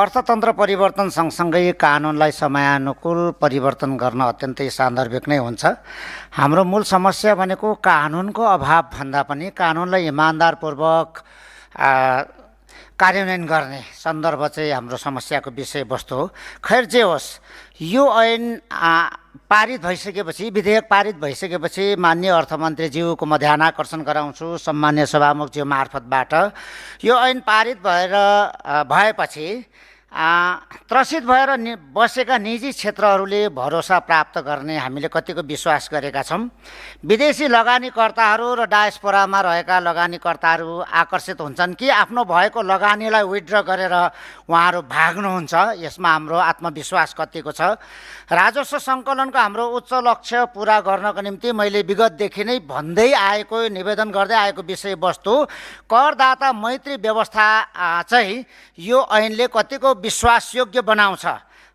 अर्थतन्त्र परिवर्तन सँगसँगै कानुनलाई समयानुकूल परिवर्तन गर्न अत्यन्तै सान्दर्भिक नै हुन्छ। हाम्रो मूल समस्या भनेको कानुनको अभाव भन्दा पनि कानुनलाई इमान्दारपूर्वक कार्यान्वयन गर्ने सन्दर्भ चाहिँ हाम्रो समस्याको विषयवस्तु हो। खैर जे होस्, यो ऐन पारित भइसकेपछि, विधेयक पारित भइसकेपछि माननीय अर्थमन्त्रीज्यूको म ध्यान आकर्षण गराउँछु सम्मान्य सभामुखज्यू मार्फतबाट। यो ऐन पारित भएपछि त्रसित भएर बसेका निजी क्षेत्रहरूले भरोसा प्राप्त गर्ने हामीले कतिको विश्वास गरेका छौँ। विदेशी लगानीकर्ताहरू र डायस्पोरामा रहेका लगानीकर्ताहरू आकर्षित हुन्छन् कि आफ्नो भएको लगानीलाई विथड्र गरेर उहाँहरू भाग्नुहुन्छ। यसमा हाम्रो आत्मविश्वास कतिको छ। राजस्व सङ्कलनको हाम्रो उच्च लक्ष्य पुरा गर्नको निम्ति मैले विगतदेखि नै भन्दै आएको, निवेदन गर्दै आएको विषयवस्तु करदाता मैत्री व्यवस्था चाहिँ यो ऐनले कतिको विश्वासयोग्य बनाउँछ।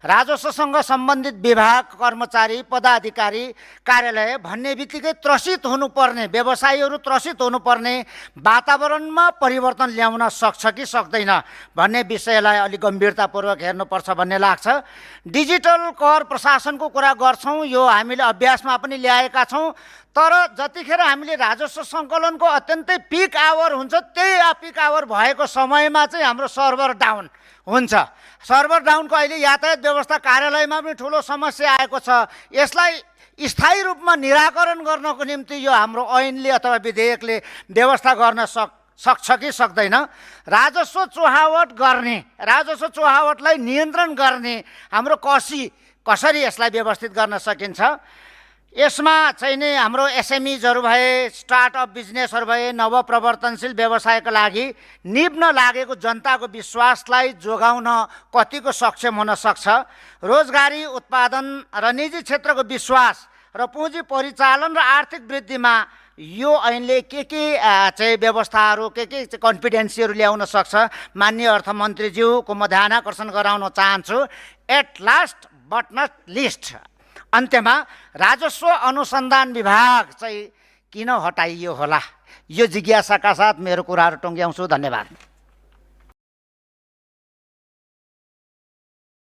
राजस्वसँग सम्बन्धित विभाग, कर्मचारी, पदाधिकारी, कार्यालय भन्ने बित्तिकै त्रसित हुनुपर्ने, व्यवसायीहरू त्रसित हुनुपर्ने वातावरणमा परिवर्तन ल्याउन सक्छ कि सक्दैन भन्ने विषयलाई अलिक गम्भीरतापूर्वक हेर्नुपर्छ भन्ने लाग्छ। डिजिटल कर प्रशासनको कुरा गर्छौँ, यो हामीले अभ्यासमा पनि ल्याएका छौँ। तर जतिखेर हामीले राजस्व सङ्कलनको अत्यन्तै पिक आवर हुन्छ, त्यही पिक आवर भएको समयमा चाहिँ हाम्रो सर्भर डाउन हुन्छ। सर्भर डाउनको अहिले यातायात व्यवस्था कार्यालयमा पनि ठुलो समस्या आएको छ। यसलाई स्थायी रूपमा निराकरण गर्नको निम्ति यो हाम्रो ऐनले अथवा विधेयकले व्यवस्था गर्न सक्छ कि सक्दैन। राजस्व चोहावट गर्ने, राजस्व चोहावटलाई नियन्त्रण गर्ने हाम्रो कसरी यसलाई व्यवस्थित गर्न सकिन्छ। यसमा चाहिँ नि हाम्रो एसएमइजहरू भए, स्टार्टअप बिजनेसहरू भए, नवप्रवर्तनशील व्यवसायको लागि निभ्न लागेको जनताको विश्वासलाई जोगाउन कतिको सक्षम हुन सक्छ। रोजगारी, उत्पादन र निजी क्षेत्रको विश्वास र पुँजी परिचालन र आर्थिक वृद्धिमा यो ऐनले के चाहिँ व्यवस्थाहरू, के कन्फिडेन्सीहरू ल्याउन सक्छ। माननीय अर्थमन्त्रीज्यूको म ध्यान आकर्षण गराउन चाहन्छु। At last but not least, अन्त्यमा राजस्व अनुसन्धान विभाग चाहिँ किन हटाइयो होला, यो जिज्ञासाका साथ मेरो कुराहरू टुङ्ग्याउँछु। धन्यवाद।